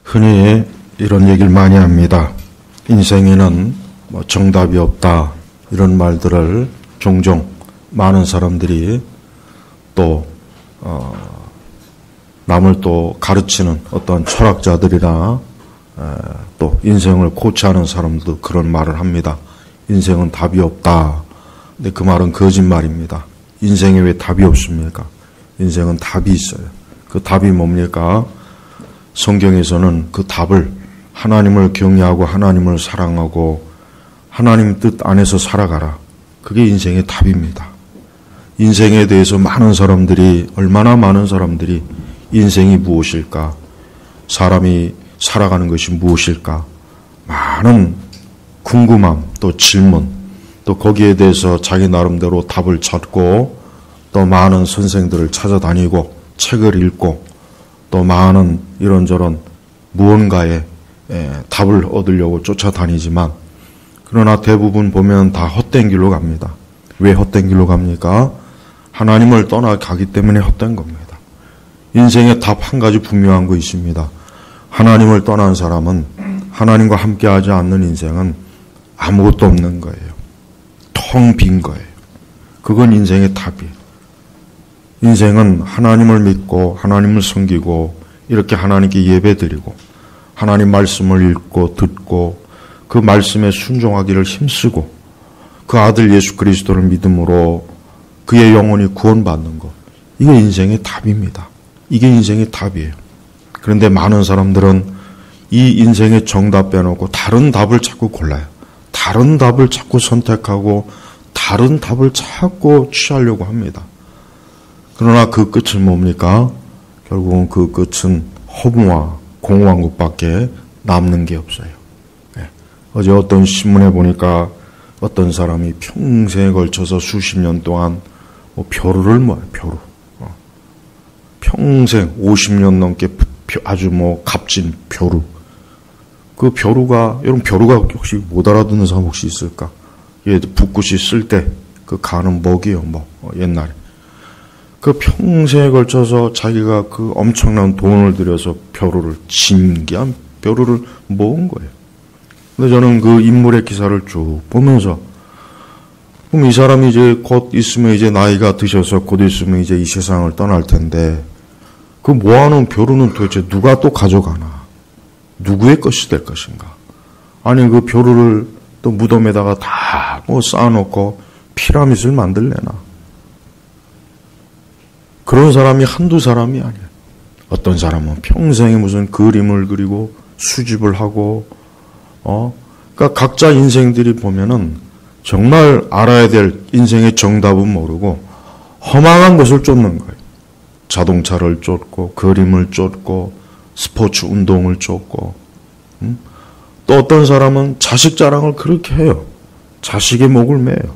흔히 이런 얘기를 많이 합니다. 인생에는 정답이 없다, 이런 말들을 종종 많은 사람들이 또 남을 또 가르치는 어떤 철학자들이나 또 인생을 코치하는 사람들도 그런 말을 합니다. 인생은 답이 없다. 근데 그 말은 거짓말입니다. 인생에 왜 답이 없습니까? 인생은 답이 있어요. 그 답이 뭡니까? 성경에서는 그 답을 하나님을 경외하고 하나님을 사랑하고 하나님 뜻 안에서 살아가라. 그게 인생의 답입니다. 인생에 대해서 얼마나 많은 사람들이 인생이 무엇일까? 사람이 살아가는 것이 무엇일까? 많은 궁금함, 또 질문, 또 거기에 대해서 자기 나름대로 답을 찾고 또 많은 선생들을 찾아다니고 책을 읽고 또 많은 이런저런 무언가에 답을 얻으려고 쫓아다니지만 그러나 대부분 보면 다 헛된 길로 갑니다. 왜 헛된 길로 갑니까? 하나님을 떠나가기 때문에 헛된 겁니다. 인생에 답 한 가지 분명한 거 있습니다. 하나님을 떠난 사람은 하나님과 함께하지 않는 인생은 아무것도 없는 거예요. 텅 빈 거예요. 그건 인생의 답이에요. 인생은 하나님을 믿고 하나님을 섬기고 이렇게 하나님께 예배드리고 하나님 말씀을 읽고 듣고 그 말씀에 순종하기를 힘쓰고 그 아들 예수 그리스도를 믿음으로 그의 영혼이 구원받는 것, 이게 인생의 답입니다. 이게 인생의 답이에요. 그런데 많은 사람들은 이 인생의 정답 빼놓고 다른 답을 자꾸 골라요. 다른 답을 자꾸 선택하고 다른 답을 자꾸 취하려고 합니다. 그러나 그 끝은 뭡니까? 결국은 그 끝은 허무와 공허한 것밖에 남는 게 없어요. 어제 어떤 신문에 보니까 어떤 사람이 평생에 걸쳐서 수십 년 동안 벼루를 모아요. 벼루. 평생 50년 넘게 아주 값진 벼루. 그 벼루가, 여러분 벼루가 혹시 못 알아듣는 사람 혹시 있을까? 얘 붓굿이 쓸 때 그 가는 먹이요, 옛날에. 그 평생에 걸쳐서 자기가 그 엄청난 돈을 들여서 벼루를, 진귀한 벼루를 모은 거예요. 근데 저는 그 인물의 기사를 쭉 보면서, 그럼 이 사람이 이제 곧 있으면 이제 나이가 드셔서 곧 있으면 이제 이 세상을 떠날 텐데, 그 모아놓은 벼루는 도대체 누가 또 가져가나? 누구의 것이 될 것인가? 아니, 그 벼루를 또 무덤에다가 다 쌓아놓고 피라밋을 만들래나? 그런 사람이 한두 사람이 아니에요. 어떤 사람은 평생에 무슨 그림을 그리고 수집을 하고, 그러니까 각자 인생들이 보면은 정말 알아야 될 인생의 정답은 모르고 허망한 것을 쫓는 거예요. 자동차를 쫓고, 그림을 쫓고, 스포츠 운동을 쫓고, 또 어떤 사람은 자식 자랑을 그렇게 해요. 자식의 목을 매요.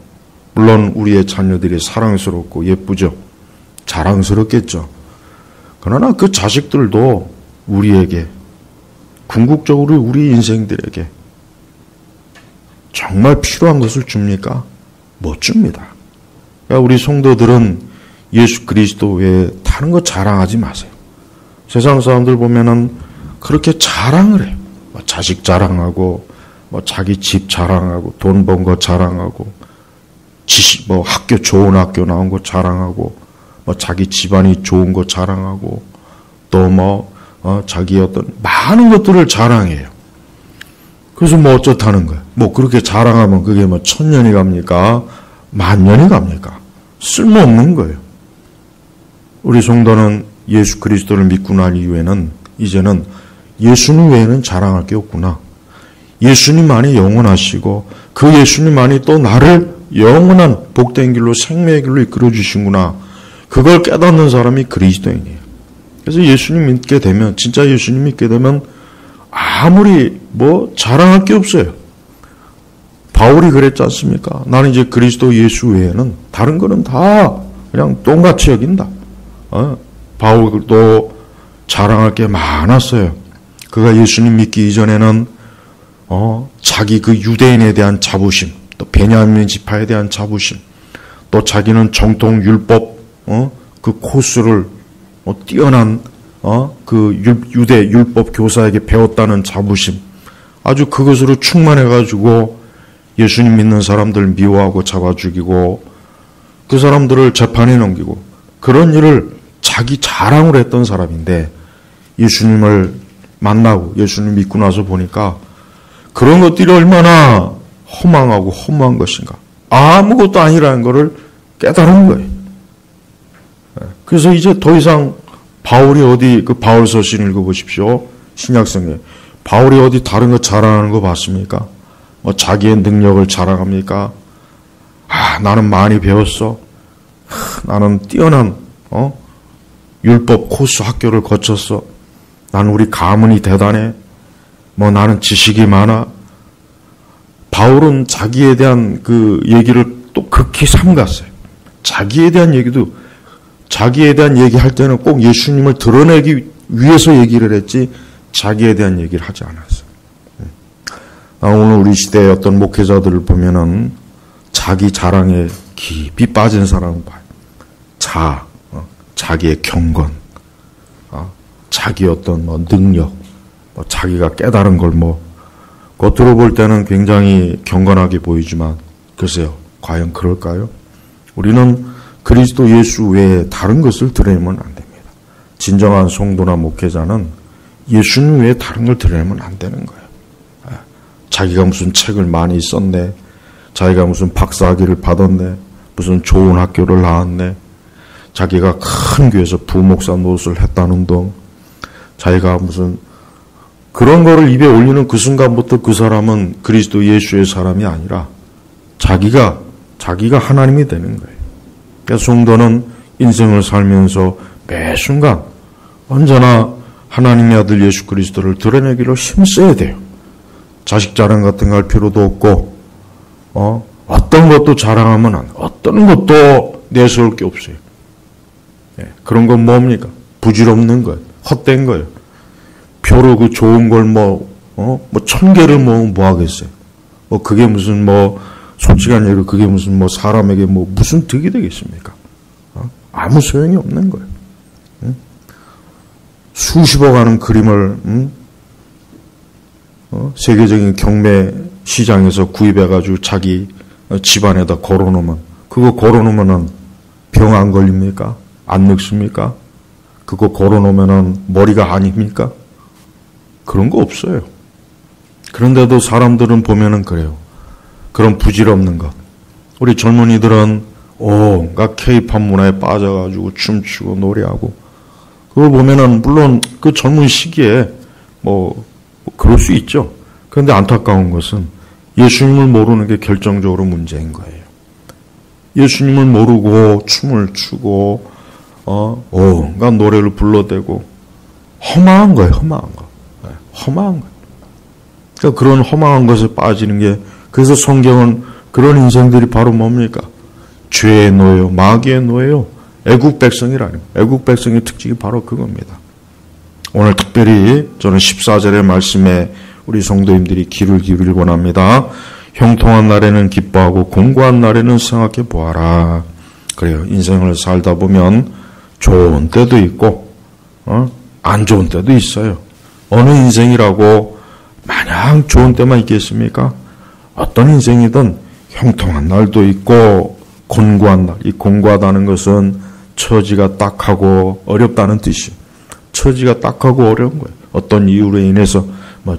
물론 우리의 자녀들이 사랑스럽고 예쁘죠. 자랑스럽겠죠. 그러나 그 자식들도 우리에게, 궁극적으로 우리 인생들에게 정말 필요한 것을 줍니까? 못 줍니다. 그러니까 우리 성도들은 예수 그리스도 외에 다른 거 자랑하지 마세요. 세상 사람들 보면은 그렇게 자랑을 해요. 자식 자랑하고, 자기 집 자랑하고, 돈 번 거 자랑하고, 지식, 학교, 좋은 학교 나온 거 자랑하고, 자기 집안이 좋은 거 자랑하고, 또 자기 어떤 많은 것들을 자랑해요. 그래서 어쩌다는 거예요? 그렇게 자랑하면 그게 1000년이 갑니까? 10,000년이 갑니까? 쓸모없는 거예요. 우리 성도는 예수 그리스도를 믿고 난 이후에는 이제는 예수님 외에는 자랑할 게 없구나. 예수님만이 영원하시고 그 예수님만이 또 나를 영원한 복된 길로 생명의 길로 이끌어 주신구나. 그걸 깨닫는 사람이 그리스도인이에요. 그래서 예수님 믿게 되면, 진짜 예수님 믿게 되면 아무리 자랑할 게 없어요. 바울이 그랬지 않습니까? 나는 이제 그리스도 예수 외에는 다른 거는 다 그냥 똥같이 여긴다. 바울도 자랑할 게 많았어요. 그가 예수님 믿기 이전에는 자기 그 유대인에 대한 자부심, 또 베냐민 지파에 대한 자부심, 또 자기는 정통 율법 그 코스를 뛰어난 그 유대 율법 교사에게 배웠다는 자부심, 아주 그것으로 충만해가지고 예수님 믿는 사람들 미워하고 잡아 죽이고 그 사람들을 재판에 넘기고 그런 일을 자기 자랑으로 했던 사람인데, 예수님을 만나고 예수님 믿고 나서 보니까 그런 것들이 얼마나 허망하고 허무한 것인가, 아무것도 아니라는 것을 깨달은 거예요. 그래서 이제 더 이상 바울이 어디, 그 바울 서신 읽어보십시오. 신약성에 바울이 어디 다른 거 자랑하는 거 봤습니까? 뭐 자기의 능력을 자랑합니까? 나는 많이 배웠어. 나는 뛰어난 율법 코스 학교를 거쳤어. 나는 우리 가문이 대단해. 뭐 나는 지식이 많아. 바울은 자기에 대한 그 얘기를 또 극히 삼갔어요. 자기에 대한 얘기도, 자기에 대한 얘기할 때는 꼭 예수님을 드러내기 위해서 얘기를 했지 자기에 대한 얘기를 하지 않았어요. 오늘 우리 시대의 어떤 목회자들을 보면은 자기 자랑에 깊이 빠진 사람을 봐요. 자기의 경건, 자기 어떤 능력, 자기가 깨달은 걸 겉으로 볼 때는 굉장히 경건하게 보이지만, 글쎄요, 과연 그럴까요? 우리는 그리스도 예수 외에 다른 것을 드러내면 안 됩니다. 진정한 성도나 목회자는 예수님 외에 다른 걸 드러내면 안 되는 거예요. 자기가 무슨 책을 많이 썼네, 자기가 무슨 박사학위를 받았네, 무슨 좋은 학교를 나왔네, 자기가 큰 교회에서 부목사 노릇을 했다는 등, 자기가 무슨 그런 거를 입에 올리는 그 순간부터 그 사람은 그리스도 예수의 사람이 아니라 자기가 하나님이 되는 거예요. 그러니까 성도는 인생을 살면서 매 순간 언제나 하나님의 아들 예수 그리스도를 드러내기로 힘써야 돼요. 자식 자랑 같은 거 할 필요도 없고, 어떤 것도 자랑하면 안 돼. 어떤 것도 내세울 게 없어요. 그런 건 뭡니까? 부질없는 거예요. 헛된 거예요. 표로 그 좋은 걸 1000개를 모으면 뭐 하겠어요? 그게 무슨 솔직한 얘기로 그게 무슨 사람에게 무슨 득이 되겠습니까? 아무 소용이 없는 거예요. 수십억 하는 그림을, 세계적인 경매 시장에서 구입해가지고 자기 집안에다 걸어놓으면, 그거 걸어놓으면은 병 안 걸립니까? 안 늙습니까? 그거 걸어놓으면은 머리가 아닙니까? 그런 거 없어요. 그런데도 사람들은 보면은 그래요. 그런 부질없는 것. 우리 젊은이들은 온갖 K-팝 문화에 빠져가지고 춤추고 노래하고, 그걸 보면은 물론 그 젊은 시기에 그럴 수 있죠. 그런데 안타까운 것은 예수님을 모르는 게 결정적으로 문제인 거예요. 예수님을 모르고 춤을 추고 온갖 노래를 불러대고 허망한 거예요. 허망한 거. 허망한 거예요. 그러니까 그런 허망한 것에 빠지는 게, 그래서 성경은 그런 인생들이 바로 뭡니까? 죄의 노예요, 마귀의 노예요, 애국 백성이라는, 애국 백성의 특징이 바로 그겁니다. 오늘 특별히 저는 14절의 말씀에 우리 성도님들이 귀를 기울이길 원합니다. 형통한 날에는 기뻐하고 공고한 날에는 생각해 보아라. 그래요. 인생을 살다 보면 좋은 때도 있고 안 좋은 때도 있어요. 어느 인생이라고 마냥 좋은 때만 있겠습니까? 어떤 인생이든 형통한 날도 있고 곤고한 날. 이 곤고하다는 것은 처지가 딱하고 어렵다는 뜻이에요. 처지가 딱하고 어려운 거예요. 어떤 이유로 인해서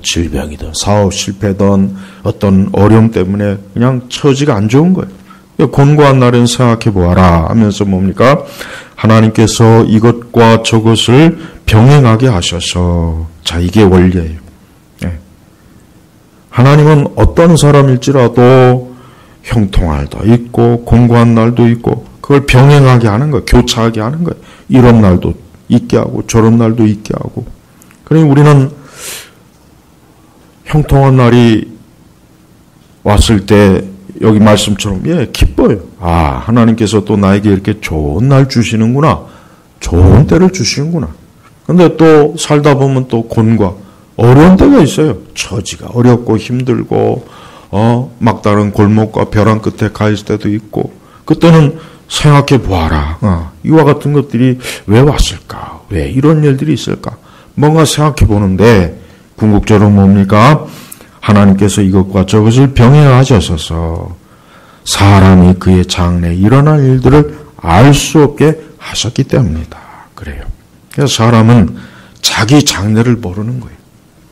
질병이든 사업 실패든 어떤 어려움 때문에 그냥 처지가 안 좋은 거예요. 곤고한 날은 생각해 보아라 하면서 뭡니까? 하나님께서 이것과 저것을 병행하게 하셔서, 자, 이게 원리예요. 하나님은 어떤 사람일지라도 형통할 날도 있고 곤고한 날도 있고 그걸 병행하게 하는 거예요. 교차하게 하는 거예요. 이런 날도 있게 하고 저런 날도 있게 하고. 그러니 우리는 형통한 날이 왔을 때 여기 말씀처럼 기뻐요. 하나님께서 또 나에게 이렇게 좋은 날 주시는구나. 좋은 때를 주시는구나. 근데 또 살다 보면 또 곤과 어려운 때가 있어요. 처지가 어렵고 힘들고 막다른 골목과 벼랑 끝에 가 있을 때도 있고, 그때는 생각해 보아라. 이와 같은 것들이 왜 왔을까? 왜 이런 일들이 있을까? 뭔가 생각해 보는데 궁극적으로 뭡니까? 하나님께서 이것과 저것을 병행하셔서 사람이 그의 장래에 일어날 일들을 알 수 없게 하셨기 때문이다. 그래요. 그래서 사람은 자기 장래를 모르는 거예요.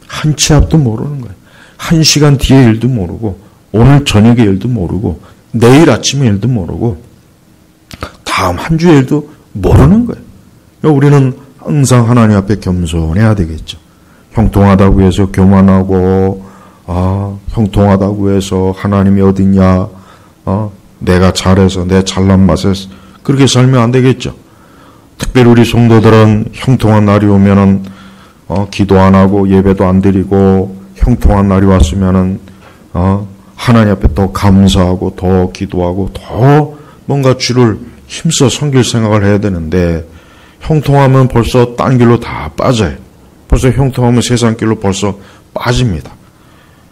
한 치 앞도 모르는 거예요. 한 시간 뒤의 일도 모르고 오늘 저녁의 일도 모르고 내일 아침의 일도 모르고 다음 한 주의 일도 모르는 거예요. 우리는 항상 하나님 앞에 겸손해야 되겠죠. 형통하다고 해서 교만하고 형통하다고 해서 하나님이 어딨냐 내가 잘해서 내 잘난 맛에 그렇게 살면 안 되겠죠. 특별히 우리 성도들은 형통한 날이 오면은 기도 안 하고 예배도 안 드리고 형통한 날이 왔으면은 하나님 앞에 더 감사하고 더 기도하고 더 뭔가 주를 힘써 섬길 생각을 해야 되는데 형통하면 벌써 딴 길로 다 빠져요. 벌써 형통하면 세상 길로 벌써 빠집니다.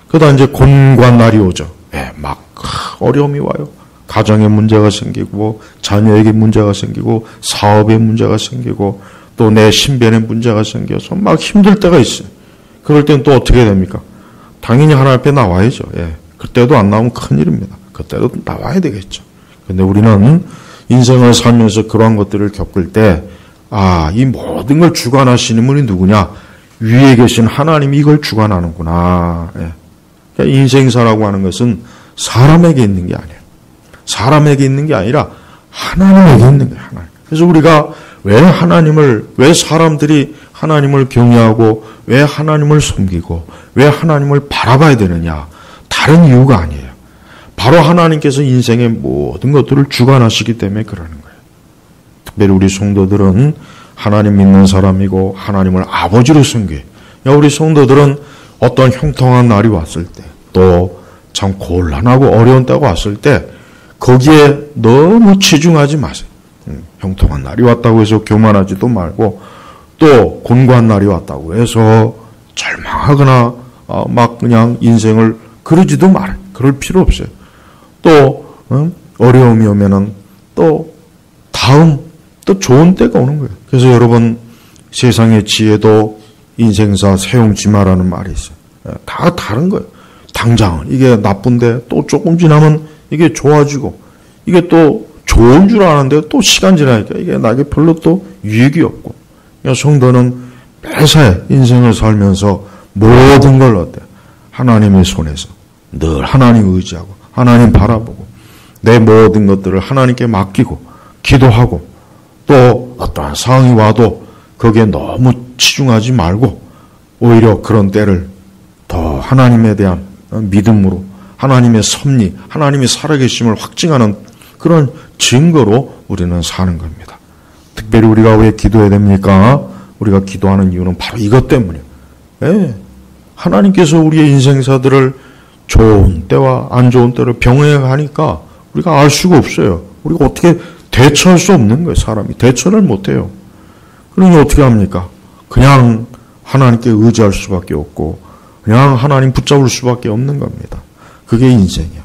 그러다 이제 곤고한 날이 오죠. 막 어려움이 와요. 가정에 문제가 생기고 자녀에게 문제가 생기고 사업에 문제가 생기고 또 내 신변에 문제가 생겨서 막 힘들 때가 있어요. 그럴 땐 또 어떻게 됩니까? 당연히 하나님 앞에 나와야죠. 그때도 안 나오면 큰일입니다. 그때도 나와야 되겠죠. 근데 우리는 인생을 살면서 그러한 것들을 겪을 때 이 모든 걸 주관하시는 분이 누구냐? 위에 계신 하나님이 이걸 주관하는구나. 그러니까 인생사라고 하는 것은 사람에게 있는 게 아니에요. 사람에게 있는 게 아니라 하나님에게 있는 거예요. 하나님. 그래서 우리가 왜 사람들이 하나님을 경외하고 왜 하나님을 섬기고 왜 하나님을 바라봐야 되느냐? 다른 이유가 아니에요. 바로 하나님께서 인생의 모든 것들을 주관하시기 때문에 그러는 거예요. 특별히 우리 성도들은 하나님 믿는 사람이고 하나님을 아버지로 섬겨요. 우리 성도들은 어떤 형통한 날이 왔을 때 또 참 곤란하고 어려운 때가 왔을 때 거기에 너무 치중하지 마세요. 형통한 날이 왔다고 해서 교만하지도 말고 또 곤고한 날이 왔다고 해서 절망하거나 막 그냥 인생을 그러지도 말아요. 그럴 필요 없어요. 또 어려움이 오면은 또 다음 또 좋은 때가 오는 거예요. 그래서 여러분 세상의 지혜도 인생사 세용지마라는 말이 있어요. 다 다른 거예요. 당장은 이게 나쁜데 또 조금 지나면 이게 좋아지고 이게 또 좋은 줄 아는데 또 시간 지나니까 이게 나에게 별로 또 유익이 없고 성도는 매사에 인생을 살면서 모든 걸 어때요? 하나님의 손에서 늘 하나님 의지하고 하나님 바라보고 내 모든 것들을 하나님께 맡기고 기도하고 또 어떠한 상황이 와도 거기에 너무 치중하지 말고 오히려 그런 때를 더 하나님에 대한 믿음으로 하나님의 섭리, 하나님의 살아계심을 확증하는 그런 증거로 우리는 사는 겁니다. 특별히 우리가 왜 기도해야 됩니까? 우리가 기도하는 이유는 바로 이것 때문이에요. 하나님께서 우리의 인생사들을 좋은 때와 안 좋은 때를 병행하니까 우리가 알 수가 없어요. 우리가 어떻게 대처할 수 없는 거예요. 사람이 대처를 못해요. 그러니 어떻게 합니까? 그냥 하나님께 의지할 수밖에 없고 그냥 하나님 붙잡을 수밖에 없는 겁니다. 그게 인생이야.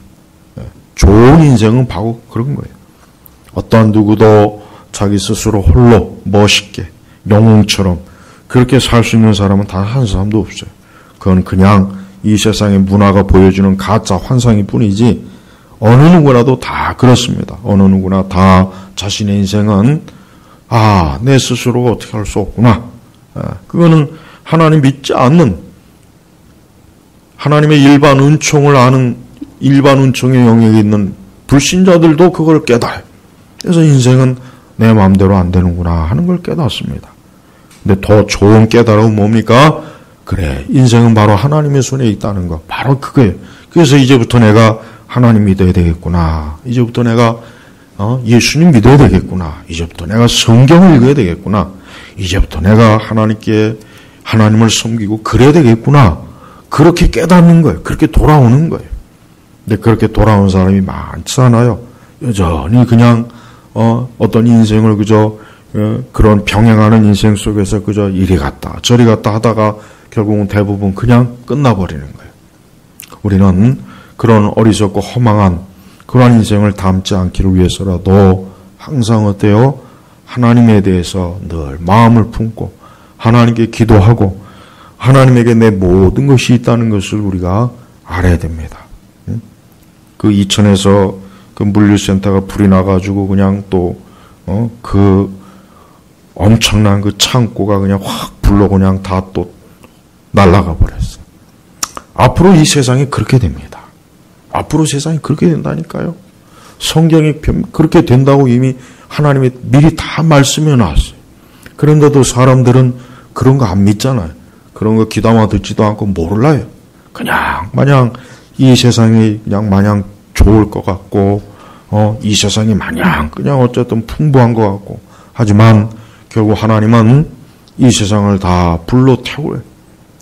좋은 인생은 바로 그런 거예요. 어떠한 누구도 자기 스스로 홀로 멋있게 영웅처럼 그렇게 살 수 있는 사람은 단 한 사람도 없어요. 그건 그냥 이 세상의 문화가 보여주는 가짜 환상일 뿐이지 어느 누구라도 다 그렇습니다. 어느 누구나 다 자신의 인생은 내 스스로가 어떻게 할 수 없구나. 그거는 하나님 믿지 않는 하나님의 일반 은총을 아는 일반 은총의 영역에 있는 불신자들도 그걸 깨달아요. 그래서 인생은 내 마음대로 안 되는구나 하는 걸 깨닫습니다. 근데 더 좋은 깨달음은 뭡니까? 그래, 인생은 바로 하나님의 손에 있다는 거. 바로 그거예요. 그래서 이제부터 내가 하나님 믿어야 되겠구나. 이제부터 내가 예수님 믿어야 되겠구나. 이제부터 내가 성경을 읽어야 되겠구나. 이제부터 내가 하나님을 섬기고 그래야 되겠구나. 그렇게 깨닫는 거예요. 그렇게 돌아오는 거예요. 근데 그렇게 돌아온 사람이 많지 않아요. 여전히 그냥 어떤 인생을 그저 그런 병행하는 인생 속에서 그저 이리 갔다 저리 갔다 하다가 결국은 대부분 그냥 끝나버리는 거예요. 우리는 그런 어리석고 허망한 그러한 인생을 담지 않기를 위해서라도 항상 어때요? 하나님에 대해서 늘 마음을 품고 하나님께 기도하고 하나님에게 내 모든 것이 있다는 것을 우리가 알아야 됩니다. 그 이천에서 그 물류센터가 불이 나가지고 그냥 또 그 엄청난 그 창고가 그냥 확 불로 그냥 다 또 날아가 버렸어요. 앞으로 이 세상이 그렇게 됩니다. 앞으로 세상이 그렇게 된다니까요. 성경이 그렇게 된다고 이미 하나님이 미리 다 말씀해 놨어요. 그런데도 사람들은 그런 거 안 믿잖아요. 그런 거 귀담아 듣지도 않고 몰라요. 그냥 마냥 이 세상이 그냥 마냥 좋을 것 같고 이 세상이 마냥 그냥 어쨌든 풍부한 것 같고 하지만 결국 하나님은 이 세상을 다 불로 태워요.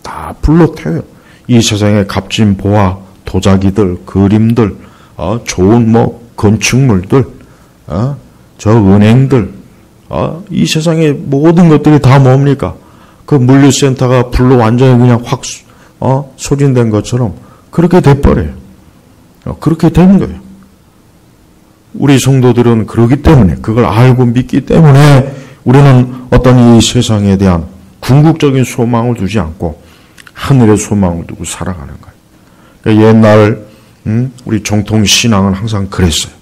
다 불로 태워요. 이 세상의 값진 보화, 도자기들, 그림들, 좋은 건축물들, 저 은행들, 이 세상의 모든 것들이 다 뭡니까? 그 물류센터가 불로 완전히 그냥 확 소진된 것처럼 그렇게 돼버려요. 그렇게 되는 거예요. 우리 성도들은 그러기 때문에, 그걸 알고 믿기 때문에 우리는 어떤 이 세상에 대한 궁극적인 소망을 두지 않고 하늘의 소망을 두고 살아가는 거예요. 그러니까 옛날 우리 정통 신앙은 항상 그랬어요.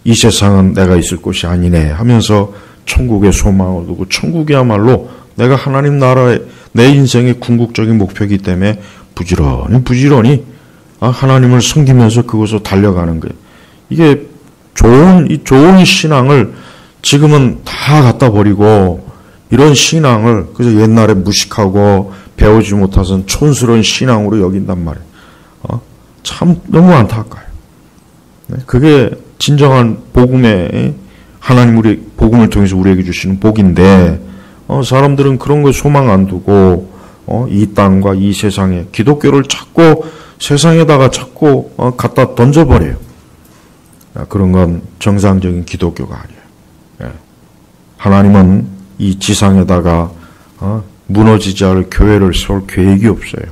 이 세상은 내가 있을 곳이 아니네 하면서 천국의 소망을 두고, 천국이야말로 내가 하나님 나라의 내 인생의 궁극적인 목표이기 때문에 부지런히 하나님을 섬기면서 그곳으로 달려가는 거예요. 이게 좋은 신앙을 지금은 다 갖다 버리고 이런 신앙을 그래서 옛날에 무식하고 배우지 못해서 촌스러운 신앙으로 여긴단 말이에요. 참 너무 안타까워요. 그게 진정한 복음의 하나님 우리 복음을 통해서 우리에게 주시는 복인데 사람들은 그런 거 소망 안 두고 이 땅과 이 세상에 기독교를 찾고 세상에다가 자꾸 갖다 던져버려요. 그런 건 정상적인 기독교가 아니에요. 하나님은 이 지상에다가 무너지지 않을 교회를 세울 계획이 없어요.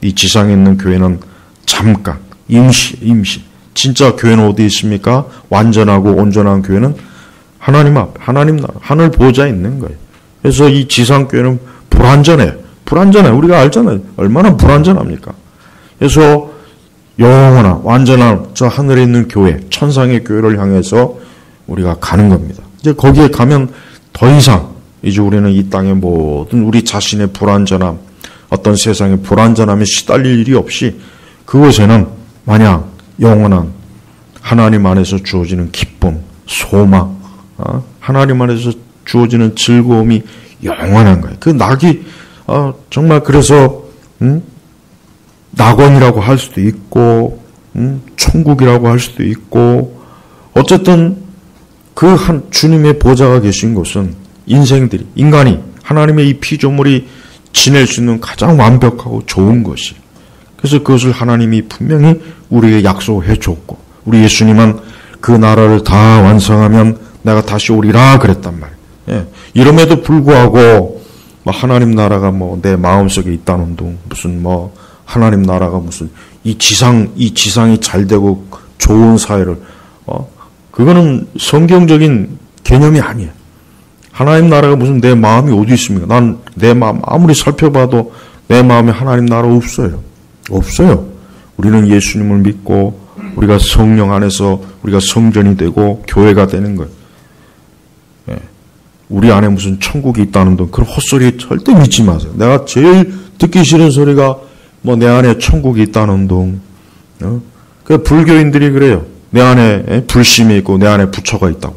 이 지상에 있는 교회는 잠깐, 임시. 진짜 교회는 어디 있습니까? 완전하고 온전한 교회는 하나님 앞, 하나님 나라, 하늘 보좌에 있는 거예요. 그래서 이 지상 교회는 불완전해요. 우리가 알잖아요. 얼마나 불완전합니까? 그래서 영원한 완전한 저 하늘에 있는 교회, 천상의 교회를 향해서 우리가 가는 겁니다. 이제 거기에 가면 더 이상 이제 우리는 이 땅의 모든 우리 자신의 불완전함, 어떤 세상의 불완전함에 시달릴 일이 없이 그곳에는 마냥 영원한 하나님 안에서 주어지는 기쁨, 소망, 하나님 안에서 주어지는 즐거움이 영원한 거예요. 그 낙이 정말 그래서 낙원이라고 할 수도 있고 천국이라고 할 수도 있고 어쨌든 그 한 주님의 보좌가 계신 곳은 인간이 하나님의 이 피조물이 지낼 수 있는 가장 완벽하고 좋은 것이. 그래서 그것을 하나님이 분명히 우리에게 약속해 줬고 우리 예수님은 그 나라를 다 완성하면 내가 다시 오리라 그랬단 말이에요. 이름에도 불구하고 하나님 나라가 내 마음속에 있다는 둥 무슨 하나님 나라가 무슨 이 지상이 잘 되고 좋은 사회를 그거는 성경적인 개념이 아니에요. 하나님 나라가 무슨 내 마음이 어디 있습니까? 난 내 마음 아무리 살펴봐도 내 마음에 하나님 나라 없어요. 우리는 예수님을 믿고 우리가 성령 안에서 우리가 성전이 되고 교회가 되는 거예요. 우리 안에 무슨 천국이 있다는 둥 그런 헛소리 절대 믿지 마세요. 내가 제일 듣기 싫은 소리가 내 안에 천국이 있다는 둥. 그 불교인들이 그래요. 내 안에 불심이 있고 내 안에 부처가 있다고.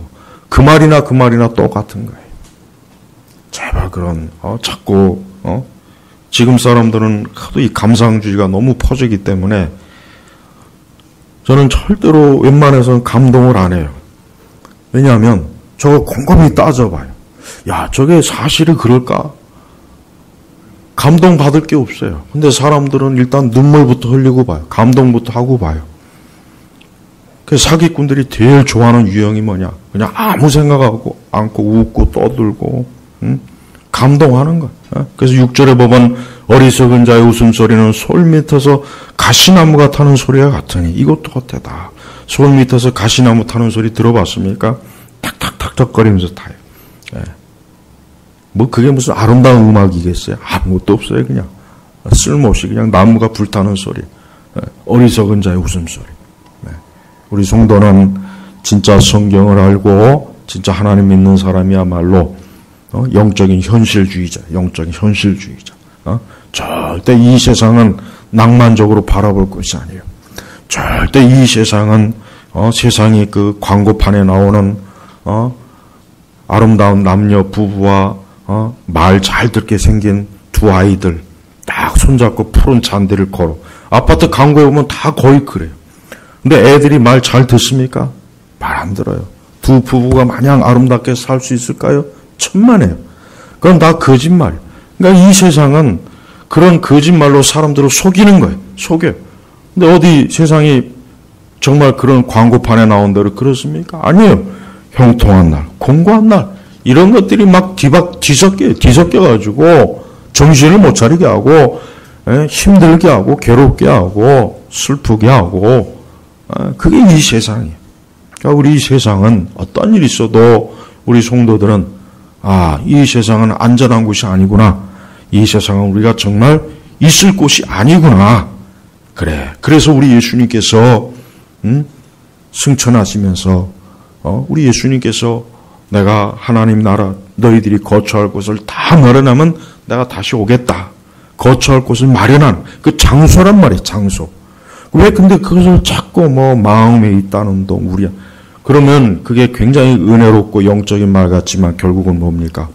그 말이나 똑같은 거예요. 제발 그런 자꾸 지금 사람들은 하도 이 감상주의가 너무 퍼지기 때문에 저는 절대로 웬만해서는 감동을 안 해요. 왜냐하면 저거 곰곰이 따져봐요. 야, 저게 사실은 그럴까? 감동받을 게 없어요. 근데 사람들은 일단 눈물부터 흘리고 봐요. 감동부터 하고 봐요. 그 사기꾼들이 제일 좋아하는 유형이 뭐냐? 그냥 아무 생각하고 않고 웃고 떠들고 감동하는 거야. 그래서 6절에 보면 어리석은 자의 웃음소리는 솔 밑에서 가시나무가 타는 소리와 같으니 이것도 같아. 솔 밑에서 가시나무 타는 소리 들어봤습니까? 탁탁탁탁 거리면서 타요. 뭐 그게 무슨 아름다운 음악이겠어요? 아무것도 없어요. 그냥 쓸모없이 그냥 나무가 불타는 소리, 어리석은 자의 웃음소리. 우리 성도는 진짜 성경을 알고 진짜 하나님 믿는 사람이야말로 영적인 현실주의자. 절대 이 세상은 낭만적으로 바라볼 것이 아니에요. 절대 이 세상은 세상이 그 광고판에 나오는 아름다운 남녀 부부와 말 잘 듣게 생긴 두 아이들 딱 손잡고 푸른 잔디를 걸어. 아파트 광고에 보면 다 거의 그래요. 근데 애들이 말 잘 듣습니까? 말 안 들어요. 두 부부가 마냥 아름답게 살 수 있을까요? 천만에요. 그건 다 거짓말이에요. 그러니까 이 세상은 그런 거짓말로 사람들을 속이는 거예요. 속여요. 근데 어디 세상이 정말 그런 광고판에 나온 대로 그렇습니까? 아니에요. 형통한 날, 공고한 날, 이런 것들이 막 뒤섞여가지고 정신을 못 차리게 하고, 힘들게 하고, 괴롭게 하고, 슬프게 하고, 그게 이 세상이에요. 그러니까 우리 이 세상은 어떤 일이 있어도 우리 성도들은, 이 세상은 안전한 곳이 아니구나. 이 세상은 우리가 정말 있을 곳이 아니구나. 그래. 그래서 우리 예수님께서, 승천하시면서, 우리 예수님께서 내가 하나님 나라 너희들이 거처할 곳을 다 마련하면 내가 다시 오겠다. 거처할 곳을 마련한 그 장소란 말이에요. 장소. 왜 근데 그것을 자꾸 마음에 있다는 동 우리야. 그러면 그게 굉장히 은혜롭고 영적인 말 같지만 결국은 뭡니까?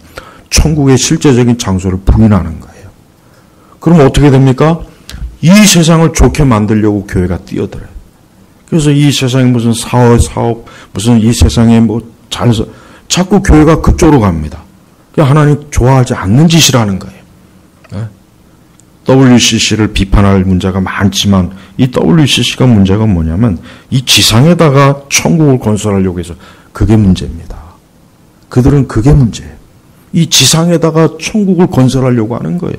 천국의 실제적인 장소를 부인하는 거예요. 그럼 어떻게 됩니까? 이 세상을 좋게 만들려고 교회가 뛰어들어요. 그래서 이 세상에 무슨 사업, 무슨 이 세상에 자꾸 교회가 그쪽으로 갑니다. 하나님 좋아하지 않는 짓이라는 거예요. WCC를 비판할 문제가 많지만 이 WCC가 문제가 뭐냐면 이 지상에다가 천국을 건설하려고 해서 그게 문제입니다. 그들은 그게 문제예요. 이 지상에다가 천국을 건설하려고 하는 거예요.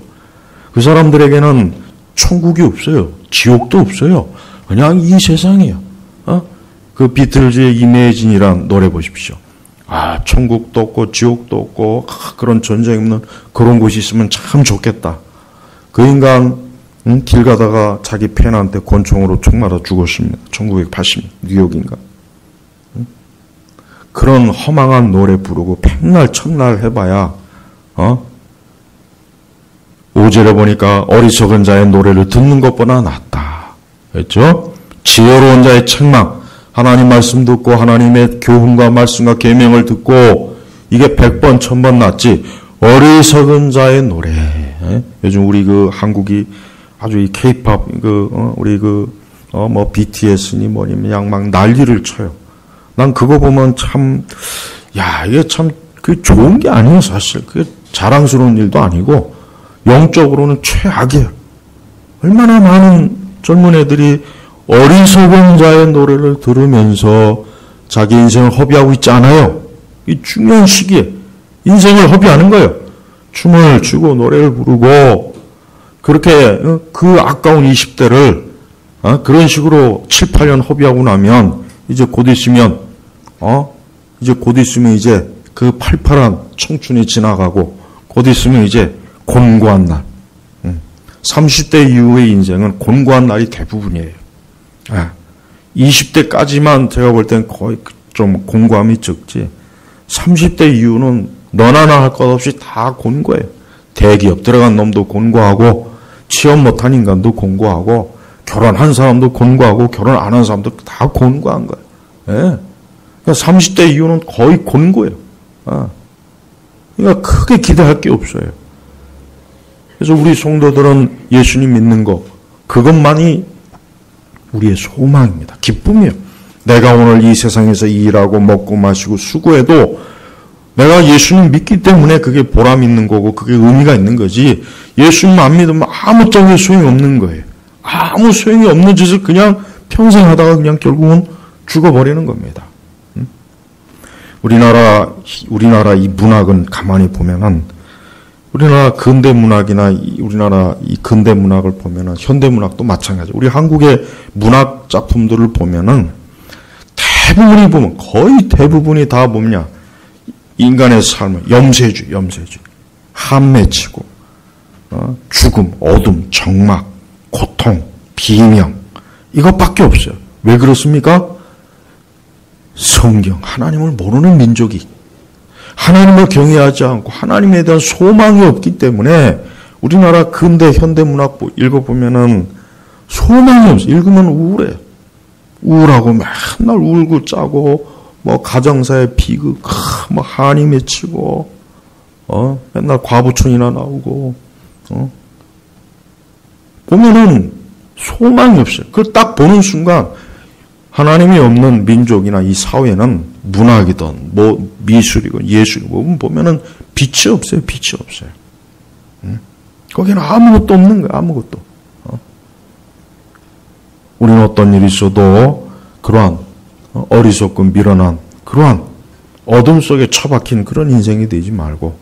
그 사람들에게는 천국이 없어요. 지옥도 없어요. 그냥 이 세상이에요. 그 비틀즈의 이매진이란 노래 보십시오. 천국도 없고 지옥도 없고 그런 전쟁이 없는 그런 곳이 있으면 참 좋겠다. 그 인간 길 가다가 자기 팬한테 권총으로 총 맞아 죽었습니다. 1980 뉴욕인가. 그런 허망한 노래 부르고 백날 천날 해봐야 5절에 보니까 어리석은 자의 노래를 듣는 것보다 낫다. 그렇죠? 지혜로운 자의 책망, 하나님 말씀 듣고 하나님의 교훈과 말씀과 계명을 듣고 이게 100번 1000번 낫지. 어리석은 자의 노래. 요즘 우리 한국이 아주 이 K-팝 우리 BTS니 뭐니 막 난리를 쳐요. 난 그거 보면 참 이게 참 그 좋은 게 아니에요, 사실. 그게 자랑스러운 일도 아니고 영적으로는 최악이에요. 얼마나 많은 젊은 애들이 어리석은 자의 노래를 들으면서 자기 인생을 허비하고 있지 않아요? 이 중요한 시기에 인생을 허비하는 거예요. 춤을 추고 노래를 부르고 그렇게 그 아까운 20대를 그런 식으로 7, 8년 허비하고 나면 이제 곧 있으면 이제 그 팔팔한 청춘이 지나가고 곧 있으면 이제 곤고한 날. 30대 이후의 인생은 곤고한 날이 대부분이에요. 20대까지만 제가 볼 땐 거의 좀 곤고함이 적지. 30대 이후는 너나 나 할 것 없이 다 곤고해요. 대기업 들어간 놈도 곤고하고 취업 못한 인간도 곤고하고 결혼한 사람도 곤고하고 결혼 안 한 사람도 다 곤고한 거예요. 그러니까 30대 이후는 거의 곤고해요. 그러니까 크게 기대할 게 없어요. 그래서 우리 성도들은 예수님 믿는 거 그것만이 우리의 소망입니다. 기쁨이에요. 내가 오늘 이 세상에서 일하고 먹고 마시고 수고해도 내가 예수님 믿기 때문에 그게 보람 있는 거고 그게 의미가 있는 거지. 예수님 안 믿으면 아무 짝에 소용이 없는 거예요. 아무 소용이 없는 짓을 그냥 평생 하다가 그냥 결국은 죽어버리는 겁니다. 우리나라 이 문학은 가만히 보면은 우리나라 근대 문학이나 우리나라 이 근대 문학을 보면은 현대 문학도 마찬가지. 우리 한국의 문학 작품들을 보면은 대부분이 보면 거의 대부분이 다 뭐냐 인간의 삶은 염세주의. 한 맺히고, 죽음, 어둠, 적막, 고통, 비명, 이것밖에 없어요. 왜 그렇습니까? 성경, 하나님을 모르는 민족이, 하나님을 경외하지 않고 하나님에 대한 소망이 없기 때문에 우리나라 근대 현대문학 읽어보면은 소망이 없어요. 읽으면 우울해요. 우울하고 맨날 울고 짜고, 뭐 가정사의 비극, 뭐 한이 맺히고, 맨날 과부촌이나 나오고, 보면은 소망이 없어요. 그걸 딱 보는 순간 하나님이 없는 민족이나 이 사회는 문학이든 뭐 미술이건 예술이건 보면은 빛이 없어요. 거기는 아무것도 없는 거예요. 아무것도. 우리는 어떤 일이 있어도 그러한 어리석고 미련한 그러한 어둠 속에 처박힌 그런 인생이 되지 말고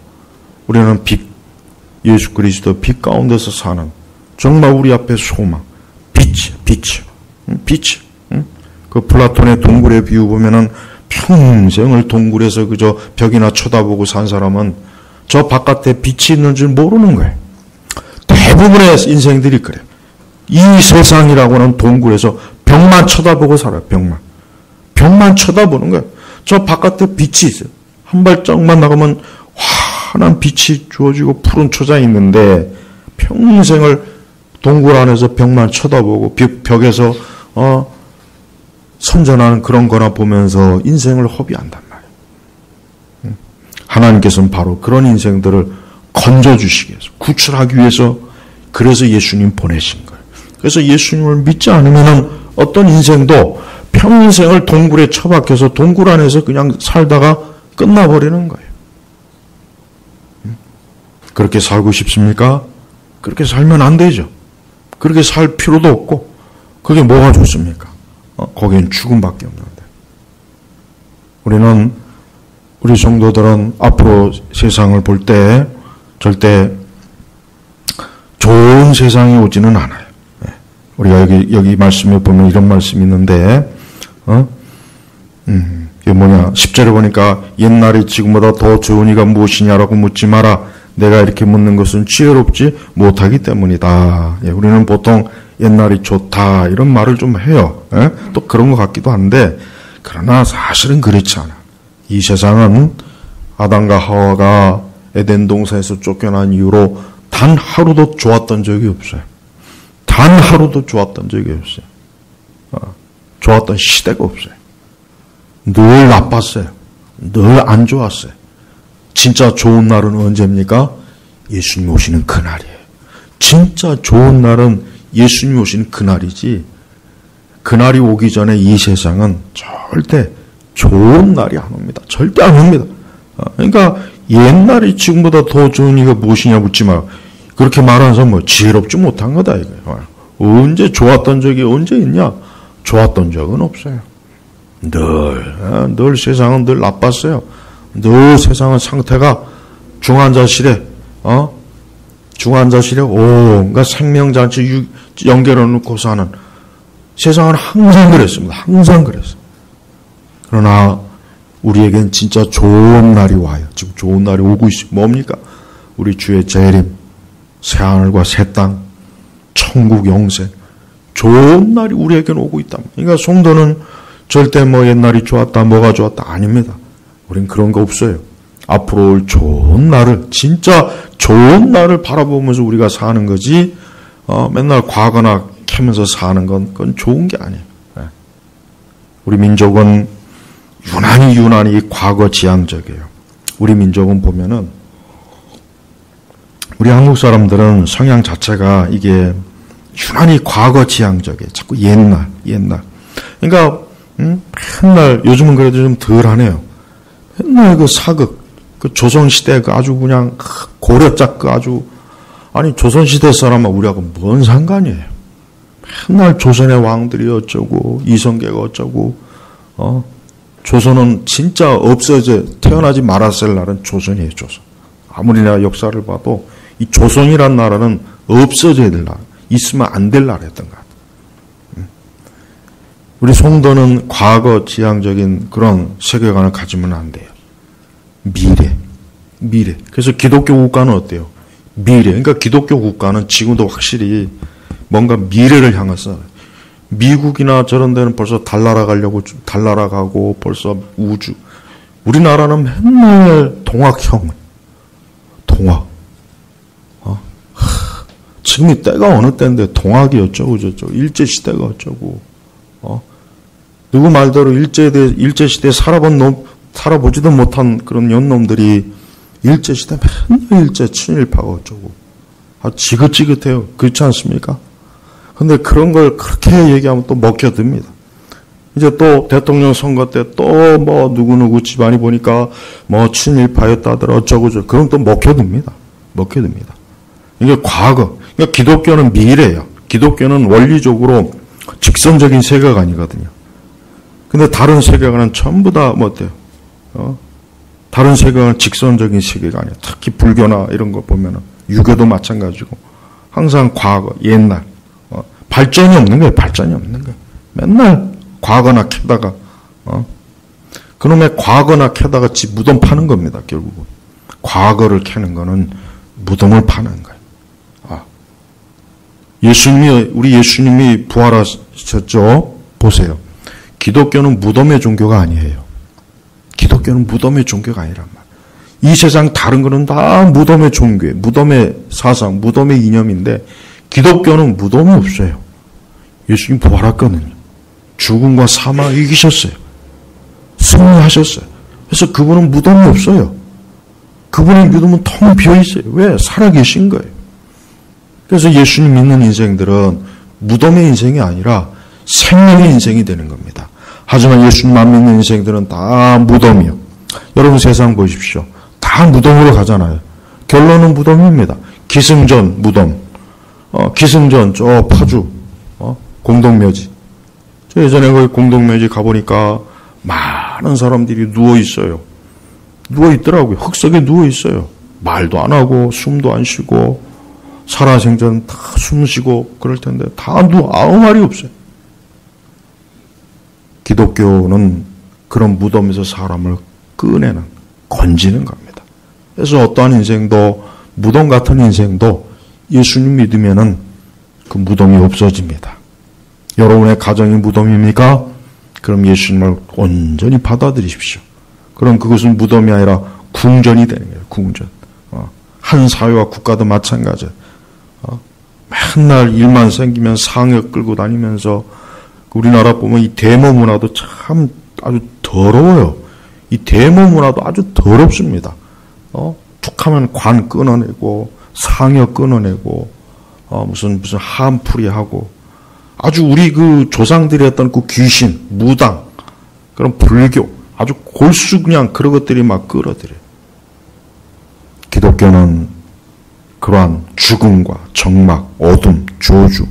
우리는 빛, 예수 그리스도 빛 가운데서 사는 정말 우리 앞에 소망, 빛. 그 플라톤의 동굴의 비유 보면은 평생을 동굴에서 그저 벽이나 쳐다보고 산 사람은 저 바깥에 빛이 있는 줄 모르는 거예요. 대부분의 인생들이 그래요. 이 세상이라고는 동굴에서 벽만 쳐다보고 살아요. 벽만 쳐다보는 거예요. 저 바깥에 빛이 있어요. 한 발짝만 나가면 환한 빛이 주어지고 푸른 초장이 있는데 평생을 동굴 안에서 벽만 쳐다보고 벽에서 선전하는 그런 거나 보면서 인생을 허비한단 말이에요. 하나님께서는 바로 그런 인생들을 건져주시기 위해서, 구출하기 위해서 그래서 예수님 보내신 거예요. 그래서 예수님을 믿지 않으면 어떤 인생도 평생을 동굴에 처박혀서 동굴 안에서 그냥 살다가 끝나버리는 거예요. 그렇게 살고 싶습니까? 그렇게 살면 안 되죠. 그렇게 살 필요도 없고 그게 뭐가 좋습니까? 거기엔 죽음밖에 없는데. 우리는 우리 성도들은 앞으로 세상을 볼 때 절대 좋은 세상이 오지는 않아요. 우리가 여기 말씀에 보면 이런 말씀이 있는데, 이게 뭐냐. 10절에 보니까 옛날이 지금보다 더 좋은 이가 무엇이냐라고 묻지 마라. 내가 이렇게 묻는 것은 지혜롭지 못하기 때문이다. 우리는 보통 옛날이 좋다 이런 말을 좀 해요. 또 그런 것 같기도 한데 그러나 사실은 그렇지 않아. 이 세상은 아담과 하와가 에덴 동산에서 쫓겨난 이후로 단 하루도 좋았던 적이 없어요. 단 하루도 좋았던 적이 없어요. 좋았던 시대가 없어요. 늘 나빴어요. 늘 안 좋았어요. 진짜 좋은 날은 언제입니까? 예수님 오시는 그날이에요. 진짜 좋은 날은 예수님 오시는 그날이지 그날이 오기 전에 이 세상은 절대 좋은 날이 안 옵니다. 절대 안 옵니다. 그러니까 옛날이 지금보다 더 좋은 이가 무엇이냐 묻지 마. 그렇게 말하는 사람은 뭐 지혜롭지 못한 거다 이거예요. 언제 좋았던 적이 언제 있냐? 좋았던 적은 없어요. 늘 세상은 늘 나빴어요. 늘 세상은 상태가 중환자실에 온갖 생명장치 연결해 놓고 사는 세상은 항상 그랬습니다. 항상 그랬어요. 그러나 우리에겐 진짜 좋은 날이 와요. 지금 좋은 날이 오고 있어요. 뭡니까? 우리 주의 재림, 새하늘과 새 땅, 천국 영생, 좋은 날이 우리에겐 오고 있다. 그러니까 성도는 절대 뭐 옛날이 좋았다, 뭐가 좋았다 아닙니다. 우린 그런 거 없어요. 앞으로 올 좋은 날을, 진짜 좋은 날을 바라보면서 우리가 사는 거지, 맨날 과거나 캐면서 사는 건, 그건 좋은 게 아니에요. 우리 민족은 유난히 과거 지향적이에요. 우리 민족은 보면은, 우리 한국 사람들은 성향 자체가 이게 유난히 과거 지향적이에요. 자꾸 옛날. 그러니까, 맨날, 요즘은 그래도 좀 덜 하네요. 맨날 그 사극, 그 조선시대 그 아주 그냥 고려짝 그 아주, 아니 조선시대 사람하고 우리하고 뭔 상관이에요. 맨날 조선의 왕들이 어쩌고, 이성계가 어쩌고, 조선은 진짜 없어져, 태어나지 말았을 날은 조선이에요, 조선. 아무리 내가 역사를 봐도 이 조선이란 나라는 없어져야 될 나라, 있으면 안 될 나라였던 것 같아요. 우리 성도는 과거 지향적인 그런 세계관을 가지면 안 돼요. 미래. 그래서 기독교 국가는 어때요? 미래. 그러니까 기독교 국가는 지금도 확실히 뭔가 미래를 향해서, 미국이나 저런 데는 벌써 달나라 가고 벌써 우주. 우리나라는 맨날 동학형. 지금이 때가 어느 때인데 동학이 어쩌고 저쩌고, 일제시대가 어쩌고, 누구 말대로 일제시대에 살아보지도 못한 그런 연놈들이 일제시대 맨날 친일파가 어쩌고. 지긋지긋해요. 그렇지 않습니까? 근데 그런 걸 그렇게 얘기하면 또 먹혀듭니다. 이제 또 대통령 선거 때 또 뭐 누구누구 집안이 보니까 뭐 친일파였다더라 어쩌고 저쩌고. 그럼 또 먹혀듭니다. 이게 과거. 그러니까 기독교는 미래예요. 기독교는 원리적으로 직선적인 세계관이거든요. 근데 다른 세계관은 전부 다 뭐 어때요? 다른 세계관은 직선적인 세계관이에요. 특히 불교나 이런 거 보면은 유교도 마찬가지고 항상 과거, 옛날. 발전이 없는 거예요. 맨날 과거나 캐다가 그놈의 과거나 캐다가 집 무덤 파는 겁니다. 결국은 과거를 캐는 거는 무덤을 파는 거예요. 우리 예수님이 부활하셨죠? 보세요. 기독교는 무덤의 종교가 아니에요. 기독교는 무덤의 종교가 아니란 말이에요. 이 세상 다른 거는 다 무덤의 종교예요. 무덤의 사상, 무덤의 이념인데 기독교는 무덤이 없어요. 예수님 부활했거든요. 죽음과 사망을 이기셨어요. 승리하셨어요. 그래서 그분은 무덤이 없어요. 그분의 믿음은 텅 비어있어요. 왜? 살아계신 거예요. 그래서 예수님 믿는 인생들은 무덤의 인생이 아니라 생명의 인생이 되는 겁니다. 하지만 예수님 안 믿는 인생들은 다 무덤이요. 여러분 세상 보십시오. 다 무덤으로 가잖아요. 결론은 무덤입니다. 기승전 무덤. 기승전 저 파주 공동묘지. 저 예전에 거기 공동묘지 가보니까 많은 사람들이 누워있어요. 누워있더라고요. 흙속에 누워있어요. 말도 안 하고 숨도 안 쉬고 살아생전 다 숨쉬고 그럴 텐데 다 아무 말이 없어요. 기독교는 그런 무덤에서 사람을 꺼내는, 건지는 겁니다. 그래서 어떠한 인생도, 무덤 같은 인생도 예수님 믿으면은 그 무덤이 없어집니다. 여러분의 가정이 무덤입니까? 그럼 예수님을 온전히 받아들이십시오. 그럼 그것은 무덤이 아니라 궁전이 되는 거예요. 궁전. 한 사회와 국가도 마찬가지예요. 맨날 일만 생기면 상여 끌고 다니면서 우리나라 보면 이 데모 문화도 참 아주 더러워요. 이 데모 문화도 아주 더럽습니다. 툭하면 관 끊어내고 상여 끊어내고 무슨 한풀이하고 아주 우리 그 조상들이 했던 그 귀신, 무당, 그런 불교 아주 골수 그냥 그런 것들이 막 끌어들여요. 기독교는 그러한 죽음과 정막, 어둠, 저주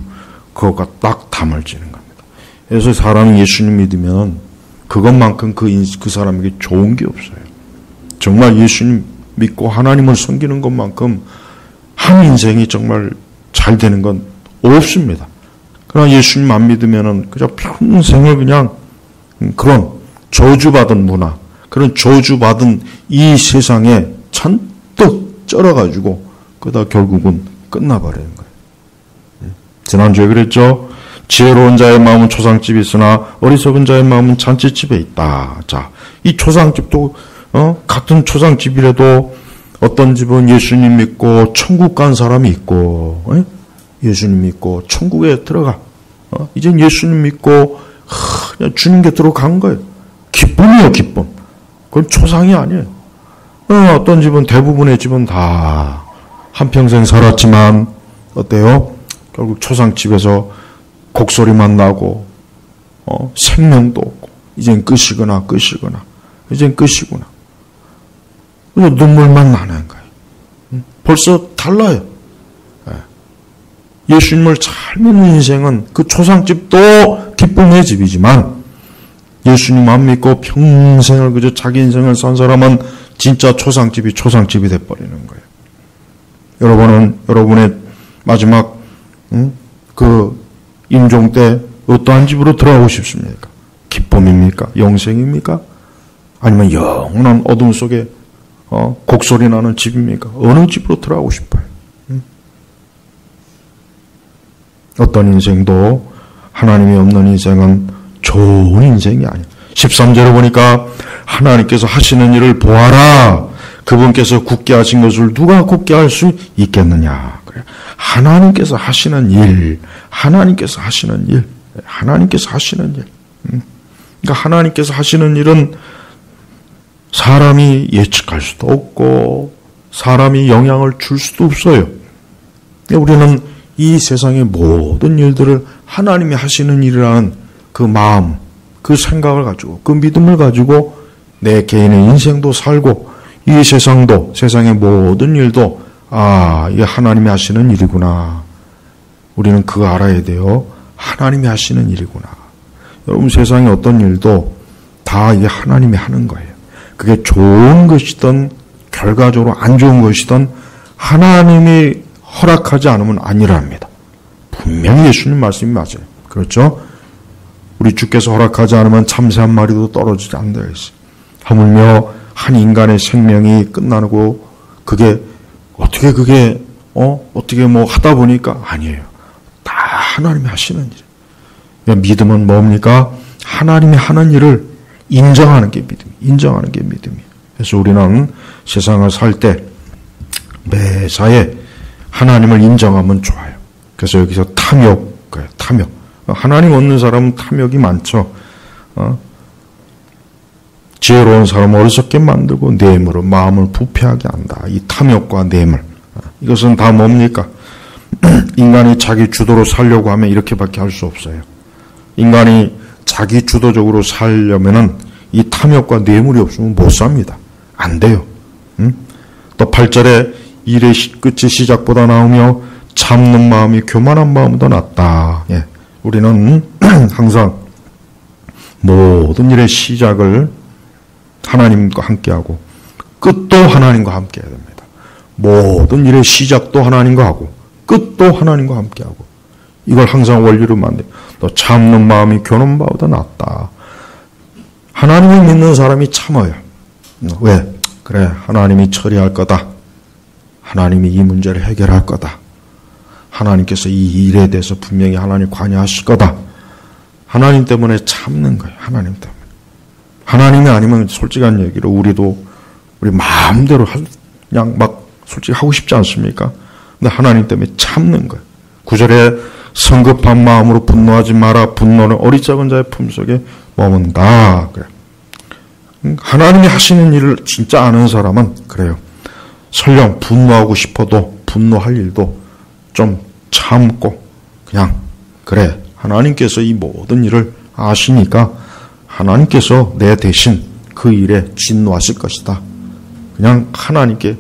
그것과 딱 담을지는 겁니다. 그래서 사람이 예수님 믿으면 그것만큼 그 사람에게 좋은 게 없어요. 정말 예수님 믿고 하나님을 섬기는 것만큼 한 인생이 정말 잘 되는 건 없습니다. 그러나 예수님 안 믿으면은 그냥 평생을 그냥 그런 저주받은 문화, 그런 저주받은 이 세상에 잔뜩 쩔어가지고 그러다 결국은 끝나버리는 거예요. 지난주에 그랬죠. 지혜로운 자의 마음은 초상집에 있으나 어리석은 자의 마음은 잔치집에 있다. 자, 이 초상집도 같은 초상집이라도 어떤 집은 예수님 믿고 천국 간 사람이 있고 예수님 믿고 천국에 들어가. 이젠 예수님 믿고 그냥 주님께 들어간 거예요. 기쁨이에요, 기쁨. 그건 초상이 아니에요. 어떤 집은, 대부분의 집은 다 한평생 살았지만 어때요? 결국 초상집에서 곡소리만 나고 생명도 없고 이젠 끝이구나. 그래서 눈물만 나는 거예요. 벌써 달라요. 예수님을 잘 믿는 인생은 그 초상집도 기쁨의 집이지만 예수님 안 믿고 평생을 그저 자기 인생을 산 사람은 진짜 초상집이 돼버리는 거예요. 여러분은 여러분의 마지막 그 임종 때 어떠한 집으로 들어가고 싶습니까? 기쁨입니까? 영생입니까? 아니면 영원한 어둠 속에 곡소리 나는 집입니까? 어느 집으로 들어가고 싶어요? 어떤 인생도 하나님이 없는 인생은 좋은 인생이 아니에요. 13절에 보니까 하나님께서 하시는 일을 보아라. 그분께서 굳게 하신 것을 누가 굳게 할 수 있겠느냐. 그래. 하나님께서 하시는 일, 하나님께서 하시는 일, 하나님께서 하시는 일. 그러니까 하나님께서 하시는 일은 사람이 예측할 수도 없고 사람이 영향을 줄 수도 없어요. 우리는 이 세상의 모든 일들을 하나님이 하시는 일이라는 그 마음, 그 생각을 가지고 그 믿음을 가지고 내 개인의 인생도 살고 이 세상도 세상의 모든 일도 이게 하나님이 하시는 일이구나. 우리는 그거 알아야 돼요. 하나님이 하시는 일이구나. 여러분 세상의 어떤 일도 다 이게 하나님이 하는 거예요. 그게 좋은 것이든 결과적으로 안 좋은 것이든 하나님이 허락하지 않으면 아니랍니다. 분명히 예수님 말씀이 맞아요. 그렇죠? 우리 주께서 허락하지 않으면 참새 한 마리도 떨어지지 않는다 했어요. 하물며 한 인간의 생명이 끝나고 그게 어떻게 하다 보니까 아니에요. 다 하나님이 하시는 일. 믿음은 뭡니까? 하나님이 하는 일을 인정하는 게 믿음이에요. 인정하는 게 믿음이에요. 그래서 우리는 세상을 살 때 매사에 하나님을 인정하면 좋아요. 그래서 여기서 탐욕. 하나님 없는 사람은 탐욕이 많죠. 지혜로운 사람은 어리석게 만들고 뇌물로 마음을 부패하게 한다. 이 탐욕과 뇌물. 이것은 다 뭡니까? 인간이 자기 주도로 살려고 하면 이렇게밖에 할 수 없어요. 인간이 자기 주도적으로 살려면은 이 탐욕과 뇌물이 없으면 못 삽니다. 안 돼요. 또 8절에 일의 끝이 시작보다 나오며 참는 마음이 교만한 마음보다 낫다. 예. 우리는 항상 모든 일의 시작을 하나님과 함께하고 끝도 하나님과 함께해야 됩니다. 모든 일의 시작도 하나님과 하고 끝도 하나님과 함께하고 이걸 항상 원리로 만들어요. 또 참는 마음이 교만한 마음보다 낫다. 하나님을 믿는 사람이 참아요. 왜? 그래, 하나님이 처리할 거다. 하나님이 이 문제를 해결할 거다. 하나님께서 이 일에 대해서 분명히 하나님 관여하실 거다. 하나님 때문에 참는 거예요. 하나님 때문에. 하나님이 아니면 솔직한 얘기로 우리도 우리 마음대로 그냥 막 솔직히 하고 싶지 않습니까? 근데 하나님 때문에 참는 거예요. 9절에 성급한 마음으로 분노하지 마라. 분노는 어리석은 자의 품속에 머문다. 그래. 하나님이 하시는 일을 진짜 아는 사람은 그래요. 설령 분노하고 싶어도 분노할 일도 좀 참고 그냥 그래. 하나님께서 이 모든 일을 아시니까 하나님께서 내 대신 그 일에 진노하실 것이다. 그냥 하나님께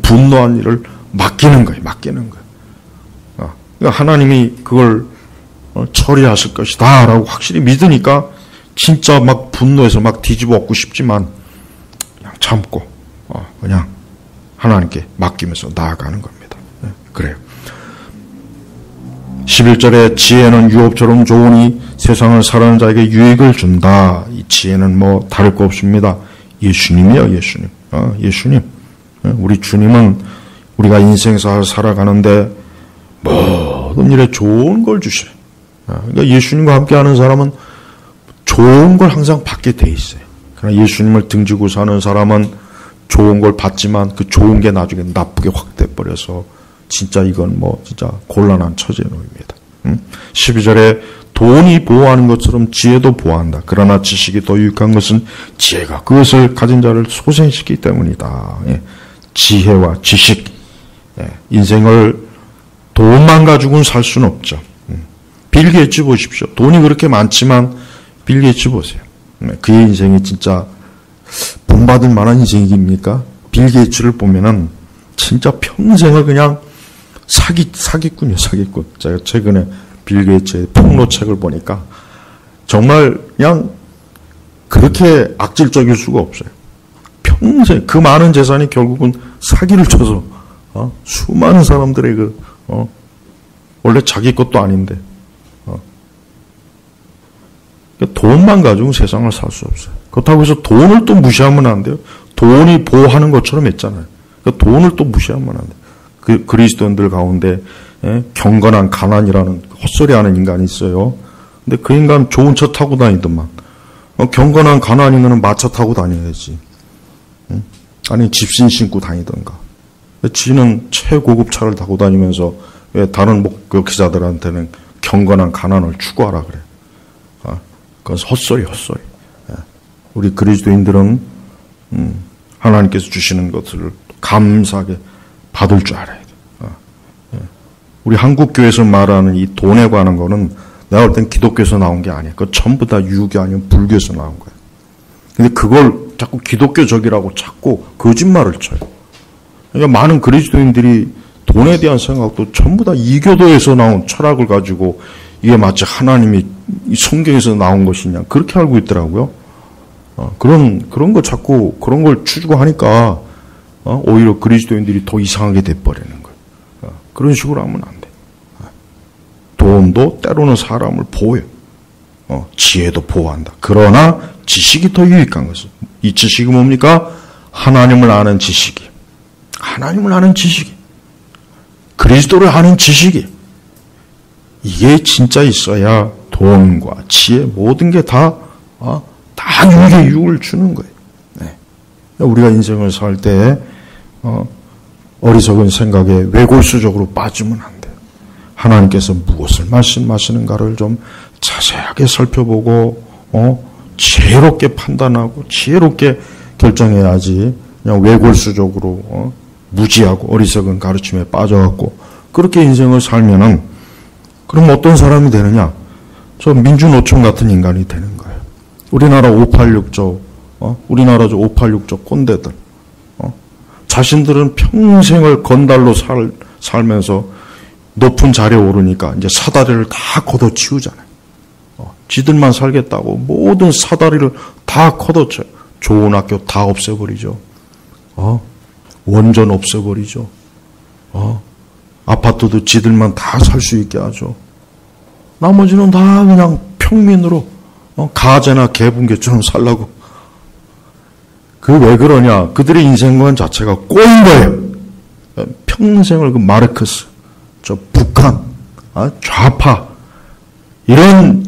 분노한 일을 맡기는 거예요. 그러니까 하나님이 그걸 처리하실 것이다 라고 확실히 믿으니까 진짜 막 분노해서 막 뒤집어 엎고 싶지만 그냥 참고 그냥 하나님께 맡기면서 나아가는 겁니다. 네, 그래요. 11절에 지혜는 유업처럼 좋으니 세상을 살아가는 자에게 유익을 준다. 이 지혜는 뭐 다를 거 없습니다. 예수님이요. 예수님. 우리 주님은 우리가 인생사를 살아가는데 모든 일에 좋은 걸 주셔요. 그러니까 예수님과 함께하는 사람은 좋은 걸 항상 받게 돼 있어요. 그러나 예수님을 등지고 사는 사람은 좋은 걸 받지만 그 좋은 게 나중에 나쁘게 확 돼버려서 진짜 이건 뭐 진짜 곤란한 처지에 놓입니다. 12절에 돈이 보호하는 것처럼 지혜도 보호한다. 그러나 지식이 더 유익한 것은 지혜가 그것을 가진 자를 소생시키기 때문이다. 예. 지혜와 지식. 예. 인생을 돈만 가지고는 살 수는 없죠. 빌 게이츠 보십시오. 돈이 그렇게 많지만 빌 게이츠 보세요. 그의 인생이 진짜 본받을 만한 인생입니까? 빌 게이츠를 보면은 진짜 평생을 그냥 사기꾼이에요. 제가 최근에 빌 게이츠의 폭로책을 보니까 정말 그냥 그렇게 악질적일 수가 없어요. 평생 그 많은 재산이 결국은 사기를 쳐서 수많은 사람들의 원래 자기 것도 아닌데 돈만 가지고 세상을 살 수 없어요. 그렇다고 해서 돈을 또 무시하면 안 돼요. 돈이 보호하는 것처럼 했잖아요. 그러니까 돈을 또 무시하면 안 돼. 그리스도인들 가운데 경건한 가난이라는 헛소리하는 인간이 있어요. 근데 그 인간 좋은 차 타고 다니더만. 경건한 가난인은 마차 타고 다녀야지. 아니 집신 신고 다니던가. 지는 최고급 차를 타고 다니면서 왜 다른 목격자들한테는 경건한 가난을 추구하라 그래. 그건 헛소리. 우리 그리스도인들은 하나님께서 주시는 것을 감사하게 받을 줄 알아야 돼. 우리 한국 교회에서 말하는 이 돈에 관한 거는 내가 볼 땐 기독교에서 나온 게 아니야. 그거 전부 다 유교 아니면 불교에서 나온 거야. 근데 그걸 자꾸 기독교적이라고 자꾸 거짓말을 쳐요. 그러니까 많은 그리스도인들이 돈에 대한 생각도 전부 다 이교도에서 나온 철학을 가지고 이게 마치 하나님이 성경에서 나온 것이냐 그렇게 알고 있더라고요. 그런 거 자꾸 그런 걸 추구하니까 오히려 그리스도인들이 더 이상하게 돼버리는 거예요. 그런 식으로 하면 안 돼. 돈도 때로는 사람을 보호해. 지혜도 보호한다. 그러나 지식이 더 유익한 것은 이 지식이 뭡니까? 하나님을 아는 지식이. 하나님을 아는 지식이. 그리스도를 아는 지식이. 이게 진짜 있어야 돈과 지혜 모든 게 다 유익에 유익을 주는 거예요. 네. 우리가 인생을 살 때 어리석은 생각에 외골수적으로 빠지면 안 돼요. 하나님께서 무엇을 말씀하시는가를 좀 자세하게 살펴보고 지혜롭게 판단하고 지혜롭게 결정해야지 그냥 외골수적으로 무지하고 어리석은 가르침에 빠져갖고 그렇게 인생을 살면은 그럼 어떤 사람이 되느냐? 저 민주노총 같은 인간이 되는 거예요. 우리나라 586조 우리나라 586조 꼰대들 자신들은 평생을 건달로 살면서 높은 자리에 오르니까 이제 사다리를 다 걷어치우잖아요. 지들만 살겠다고 모든 사다리를 다 걷어쳐요. 좋은 학교 다 없애버리죠. 원전 없애버리죠. 아파트도 지들만 다 살 수 있게 하죠. 나머지는 다 그냥 평민으로 가재나 개분개처럼 살라고. 그 왜 그러냐? 그들의 인생관 자체가 꼬인 거예요. 평생을 그 마르크스, 저 북한, 좌파 이런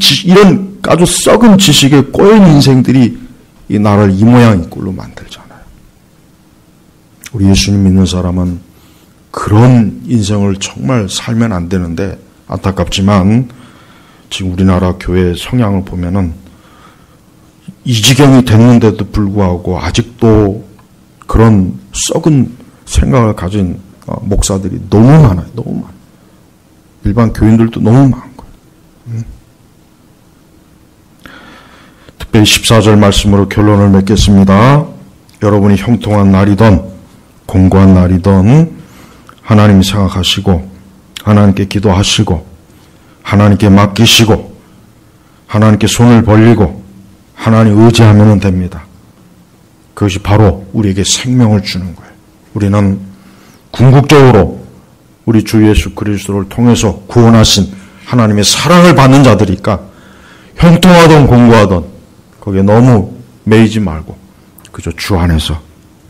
아주 썩은 지식에 꼬인 인생들이 이 나라를 이 모양 이 꼴로 만들잖아요. 우리 예수님 믿는 사람은 그런 인생을 정말 살면 안 되는데 안타깝지만 지금 우리나라 교회 성향을 보면은 이 지경이 됐는데도 불구하고 아직도 그런 썩은 생각을 가진 목사들이 너무 많아요. 너무 많아요. 일반 교인들도 너무 많고. 특별히 14절 말씀으로 결론을 맺겠습니다. 여러분이 형통한 날이든 공고한 날이든 하나님 생각하시고 하나님께 기도하시고 하나님께 맡기시고 하나님께 손을 벌리고 하나님 의지하면 됩니다. 그것이 바로 우리에게 생명을 주는 거예요. 우리는 궁극적으로 우리 주 예수 그리스도를 통해서 구원하신 하나님의 사랑을 받는 자들이니까 형통하든 공고하든 거기에 너무 매이지 말고 그저 주 안에서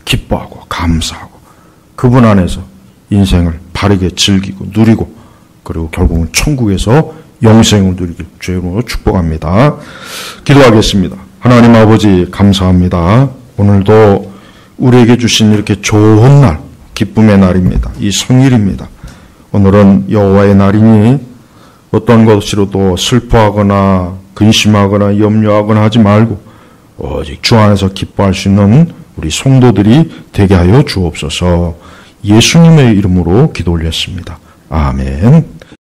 기뻐하고 감사하고 그분 안에서 인생을 바르게 즐기고 누리고 그리고 결국은 천국에서 영생을 누리길 주의 이름으로 축복합니다. 기도하겠습니다. 하나님 아버지 감사합니다. 오늘도 우리에게 주신 이렇게 좋은 날, 기쁨의 날입니다. 이 성일입니다. 오늘은 여호와의 날이니 어떤 것으로도 슬퍼하거나 근심하거나 염려하거나 하지 말고 오직 주 안에서 기뻐할 수 있는 우리 성도들이 되게 하여 주옵소서. 예수님의 이름으로 기도 올렸습니다. 아멘.